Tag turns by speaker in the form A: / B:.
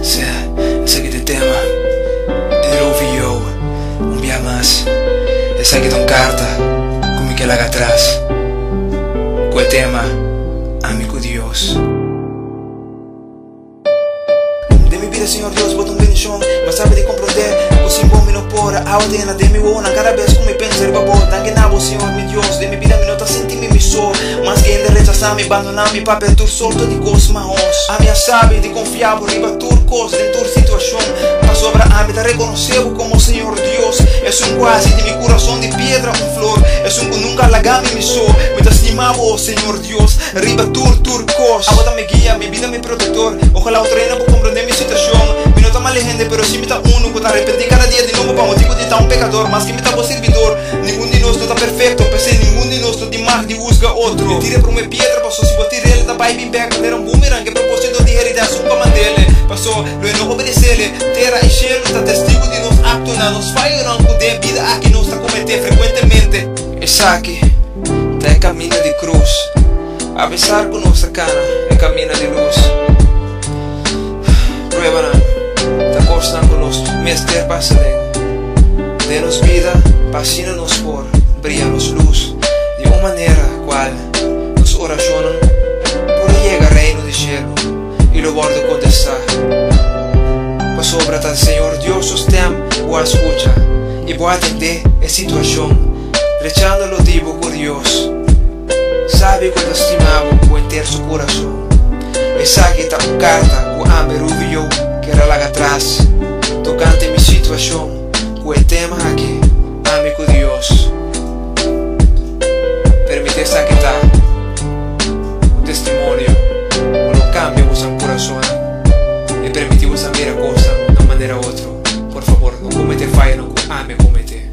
A: Sí, ese aqui tem tema. Eu ouvi eu, dia mais. Esse aqui tem carta, como que ela atrás. Com o tema, amigo Deus. De mi vida, Senhor Deus, bota bendição, mas sabe de compreender. O símbolo me não pora, a ordena de mi buona. Cada vez que me penso, riba bota, que nabo, Senhor, mi Deus. De mi vida, me nota sentir-me só. Mas que ainda rechazar-me, abandonar-me, papel tur solto de gos maos. A minha sabe de confiável, riba turcos, em tur situação. Mas sobre a vida, reconheceu como Senhor Deus. É um quase de mi coração de pedra, flor. É que nunca lagame me só. Me estimava, oh Senhor Deus, riba turcos. A bota me guia, mi vida me protetor. Ojalá o treino por compreender mi situação. Me nota mal gente, pero si me está uno, que te arrepentí cada dia de novo para motivo de estar pecador. Mas que me está servidor. Nenhum de nós não está perfeito. Pensei, nenhum de nós não tem mais de busca outro. Me tirei por uma pedra, passou se botar ele, tá pai bem back. Era um boomerang, que propósito de heredar um comandele. Passou, lo não obedecer-lhe. Terra e cielo, está testigo de nos actos. Nos fallarão com de vida aqui nós está cometer frequentemente. Essa aqui, tá caminho de cruz. A pesar com nossa cara, é caminho de luz. Prueba, tá gostando com nós, mestre passadem. Dê-nos vida, fascina-nos por, brilha-nos luz. De uma maneira qual nos oracionam por llegar ao reino de cielo e lo bordo contestar. Para sobre tal Senhor Deus sostém o escucha e vou atender a situação, rechando-lo divo com Deus. Sabe quando estimava o inteiro seu coração. Essa aqui está uma carta com a meruvio que era lá atrás, tocante minha situação, com o tema aqui, amigo Deus. Permite essa aqui está o testemunho, não cambia o seu coração e permite você ver a coisa de uma maneira ou outra. Por favor, não comete falha, não ame cometer.